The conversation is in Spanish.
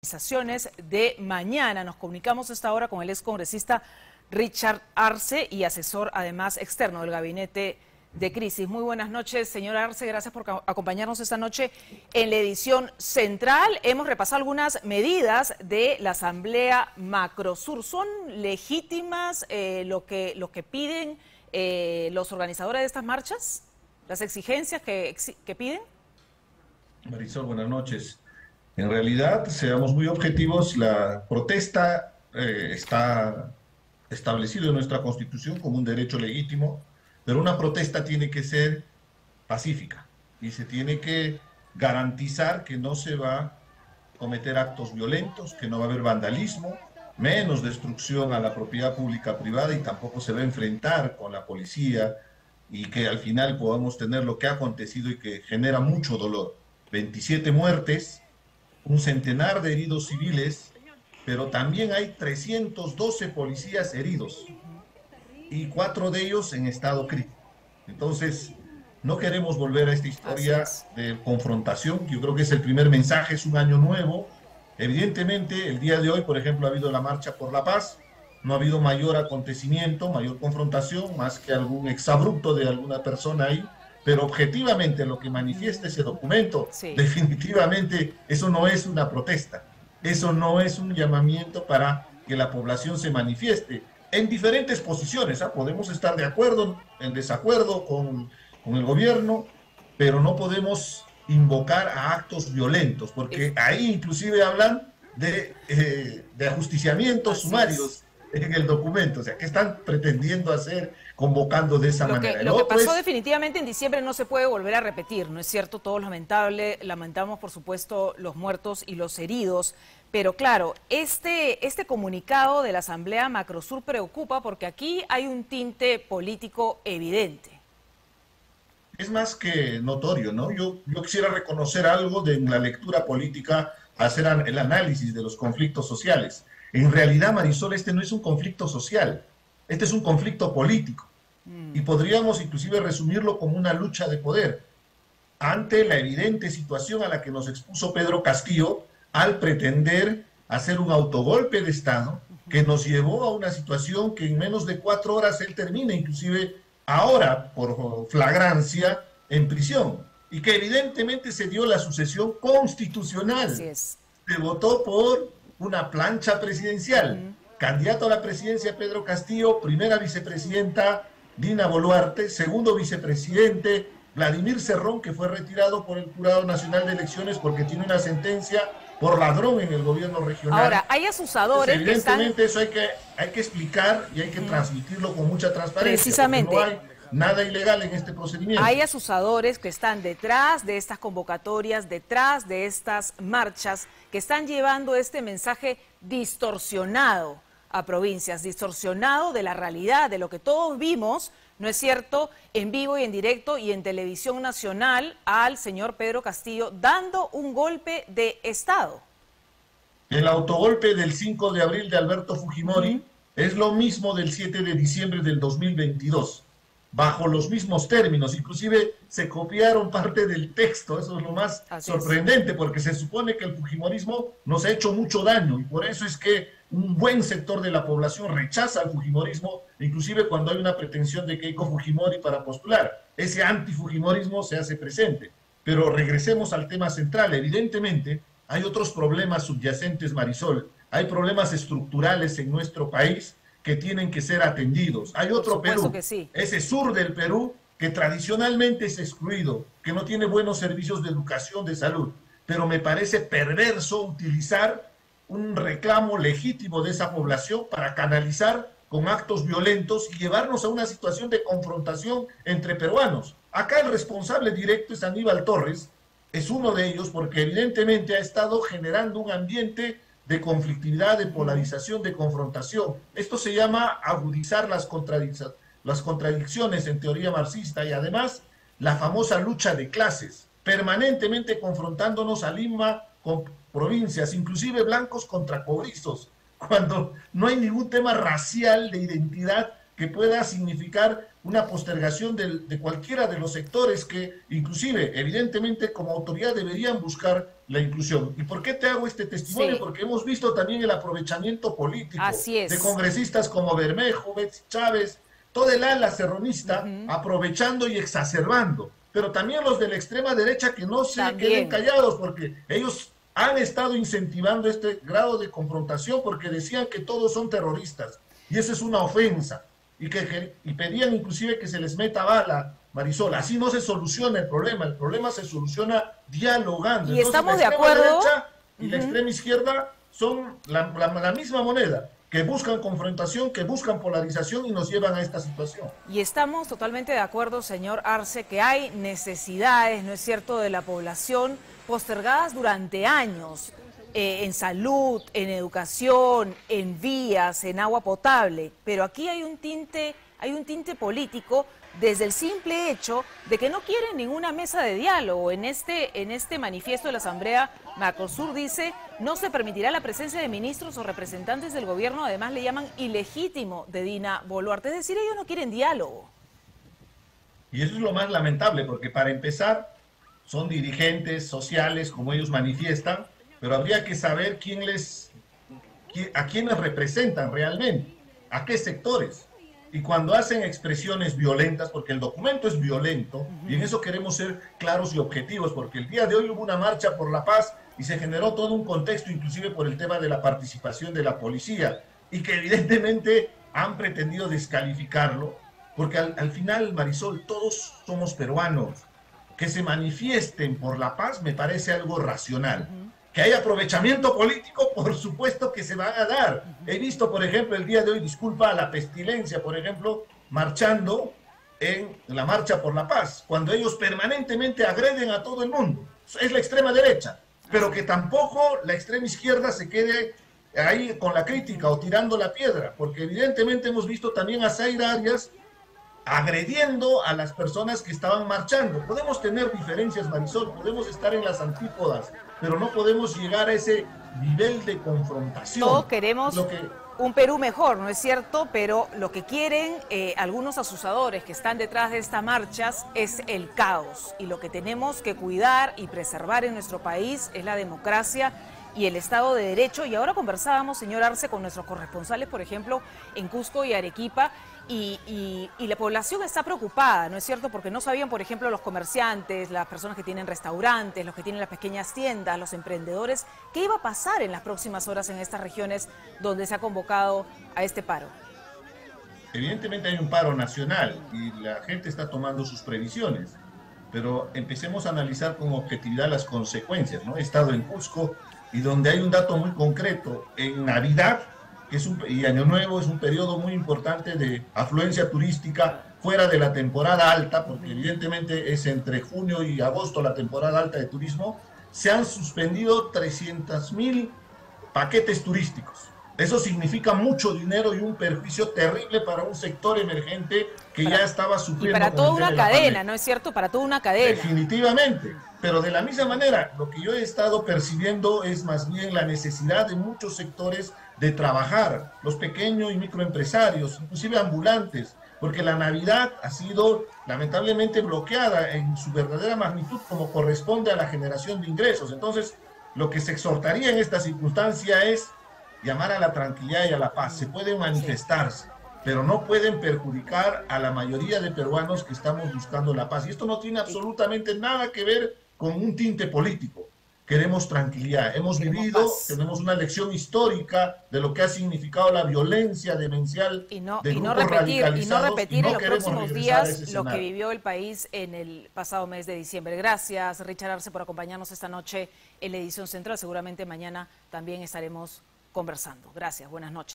Movilizaciones de mañana. Nos comunicamos a esta hora con el excongresista Richard Arce y asesor además externo del Gabinete de Crisis. Muy buenas noches, señor Arce, gracias por acompañarnos esta noche en la edición central. Hemos repasado algunas medidas de la Asamblea Macrosur. ¿Son legítimas lo que piden los organizadores de estas marchas? ¿Las exigencias que piden? Marisol, buenas noches. En realidad, seamos muy objetivos, la protesta está establecido en nuestra Constitución como un derecho legítimo, pero una protesta tiene que ser pacífica y se tiene que garantizar que no se va a cometer actos violentos, que no va a haber vandalismo, menos destrucción a la propiedad pública privada y tampoco se va a enfrentar con la policía y que al final podamos tener lo que ha acontecido y que genera mucho dolor. 27 muertes, un centenar de heridos civiles, pero también hay 312 policías heridos y 4 de ellos en estado crítico. Entonces, no queremos volver a esta historia de confrontación. Yo creo que es el primer mensaje, es un año nuevo. Evidentemente, el día de hoy, por ejemplo, ha habido la Marcha por la Paz, no ha habido mayor acontecimiento, mayor confrontación, más que algún exabrupto de alguna persona ahí, pero objetivamente lo que manifiesta ese documento, definitivamente eso no es una protesta, eso no es un llamamiento para que la población se manifieste en diferentes posiciones. Podemos estar de acuerdo, en desacuerdo con el gobierno, pero no podemos invocar a actos violentos, porque ahí inclusive hablan de ajusticiamientos sumarios en el documento. O sea, ¿qué están pretendiendo hacer convocando de esa manera? Lo que pasó definitivamente en diciembre no se puede volver a repetir, ¿no es cierto? Todo lamentamos por supuesto los muertos y los heridos, pero claro, este comunicado de la Asamblea Macrosur preocupa porque aquí hay un tinte político evidente. Es más que notorio, ¿no? Yo quisiera reconocer algo de la lectura política, hacer el análisis de los conflictos sociales. En realidad, Marisol, este no es un conflicto social, este es un conflicto político. Y podríamos inclusive resumirlo como una lucha de poder ante la evidente situación a la que nos expuso Pedro Castillo al pretender hacer un autogolpe de Estado que nos llevó a una situación que en menos de 4 horas él termina, inclusive ahora por flagrancia, en prisión. Y que evidentemente se dio la sucesión constitucional. Así es. Se votó por una plancha presidencial. Candidato a la presidencia Pedro Castillo, primera vicepresidenta Dina Boluarte, segundo vicepresidente Vladimir Cerrón, que fue retirado por el Jurado Nacional de Elecciones porque tiene una sentencia por ladrón en el gobierno regional. Ahora, hay asusadores evidentemente eso hay que explicar y hay que transmitirlo con mucha transparencia. Precisamente. No hay nada ilegal en este procedimiento. Hay asusadores que están detrás de estas convocatorias, detrás de estas marchas, que están llevando este mensaje distorsionado a provincias, distorsionado de la realidad, de lo que todos vimos, ¿no es cierto?, en vivo y en directo y en televisión nacional al señor Pedro Castillo dando un golpe de Estado. El autogolpe del 5 de abril de Alberto Fujimori es lo mismo del 7 de diciembre del 2022. Bajo los mismos términos, inclusive se copiaron parte del texto, eso es lo más sorprendente, porque se supone que el fujimorismo nos ha hecho mucho daño y por eso es que un buen sector de la población rechaza al fujimorismo, inclusive cuando hay una pretensión de Keiko Fujimori para postular. Ese antifujimorismo se hace presente. Pero regresemos al tema central. Evidentemente, hay otros problemas subyacentes, Marisol. Hay problemas estructurales en nuestro país que tienen que ser atendidos. Hay otro Perú, ese sur del Perú, que tradicionalmente es excluido, que no tiene buenos servicios de educación, de salud, pero me parece perverso utilizar un reclamo legítimo de esa población para canalizar con actos violentos y llevarnos a una situación de confrontación entre peruanos. Acá el responsable directo es Aníbal Torres, es uno de ellos porque evidentemente ha estado generando un ambiente de conflictividad, de polarización, de confrontación. Esto se llama agudizar las contradicciones en teoría marxista y además la famosa lucha de clases, permanentemente confrontándonos a Lima con provincias, inclusive blancos contra cobrizos, cuando no hay ningún tema racial de identidad que que pueda significar una postergación de cualquiera de los sectores que, inclusive, evidentemente, como autoridad deberían buscar la inclusión. ¿Y por qué te hago este testimonio? Sí. Porque hemos visto también el aprovechamiento político Así es. de congresistas como Bermejo, Betsy Chávez, toda el ala serronista, aprovechando y exacerbando. Pero también los de la extrema derecha que no se queden callados, porque ellos han estado incentivando este grado de confrontación porque decían que todos son terroristas. Y esa es una ofensa. Y pedían inclusive que se les meta bala, Marisol. Así no se soluciona el problema se soluciona dialogando. Y entonces, estamos de acuerdo. La extrema derecha y la extrema izquierda son la misma moneda, que buscan confrontación, que buscan polarización y nos llevan a esta situación. Y estamos totalmente de acuerdo, señor Arce, que hay necesidades, ¿no es cierto?, de la población postergadas durante años, en salud, en educación, en vías, en agua potable. Pero aquí hay un tinte político desde el simple hecho de que no quieren ninguna mesa de diálogo. En este manifiesto de la Asamblea, Mercosur dice: no se permitirá la presencia de ministros o representantes del gobierno. Además le llaman ilegítimo de Dina Boluarte. Es decir, ellos no quieren diálogo. Y eso es lo más lamentable, porque para empezar, son dirigentes sociales, como ellos manifiestan, pero habría que saber a quiénes representan realmente, a qué sectores. Y cuando hacen expresiones violentas, porque el documento es violento, y en eso queremos ser claros y objetivos, porque el día de hoy hubo una marcha por la paz y se generó todo un contexto, inclusive por el tema de la participación de la policía, y que evidentemente han pretendido descalificarlo, porque al final, Marisol, todos somos peruanos. Que se manifiesten por la paz me parece algo racional. Que hay aprovechamiento político, por supuesto que se van a dar. He visto, por ejemplo, el día de hoy, disculpa a la pestilencia, por ejemplo, marchando en la Marcha por la Paz, cuando ellos permanentemente agreden a todo el mundo. Es la extrema derecha, pero que tampoco la extrema izquierda se quede ahí con la crítica o tirando la piedra, porque evidentemente hemos visto también a Zaira Arias agrediendo a las personas que estaban marchando. Podemos tener diferencias, Marisol, podemos estar en las antípodas, pero no podemos llegar a ese nivel de confrontación. Todos queremos un Perú mejor, ¿no es cierto? Pero lo que quieren algunos asusadores que están detrás de estas marchas es el caos. Y lo que tenemos que cuidar y preservar en nuestro país es la democracia y el Estado de Derecho. Y ahora conversábamos, señor Arce, con nuestros corresponsales, por ejemplo, en Cusco y Arequipa, y la población está preocupada, ¿no es cierto? Porque no sabían, por ejemplo, los comerciantes, las personas que tienen restaurantes, los que tienen las pequeñas tiendas, los emprendedores, qué iba a pasar en las próximas horas en estas regiones donde se ha convocado a este paro. Evidentemente hay un paro nacional y la gente está tomando sus previsiones, pero empecemos a analizar con objetividad las consecuencias, ¿no? He estado en Cusco y donde hay un dato muy concreto. En Navidad y Año Nuevo es un periodo muy importante de afluencia turística fuera de la temporada alta, porque evidentemente es entre junio y agosto la temporada alta de turismo. Se han suspendido 300.000 paquetes turísticos. Eso significa mucho dinero y un perjuicio terrible para un sector emergente que ya estaba sufriendo. Y para toda una cadena, ¿no es cierto? Para toda una cadena. Definitivamente. Pero de la misma manera, lo que yo he estado percibiendo es más bien la necesidad de muchos sectores de trabajar, los pequeños y microempresarios, inclusive ambulantes, porque la Navidad ha sido lamentablemente bloqueada en su verdadera magnitud como corresponde a la generación de ingresos. Entonces, lo que se exhortaría en esta circunstancia es llamar a la tranquilidad y a la paz. Se pueden manifestarse, pero no pueden perjudicar a la mayoría de peruanos que estamos buscando la paz. Y esto no tiene absolutamente nada que ver con un tinte político. Queremos tranquilidad. Hemos vivido, tenemos una lección histórica de lo que ha significado la violencia demencial de grupos radicalizados. Y no repetir en los próximos días lo que vivió el país en el pasado mes de diciembre. Gracias, Richard Arce, por acompañarnos esta noche en la edición central. Seguramente mañana también estaremos conversando. Gracias, buenas noches.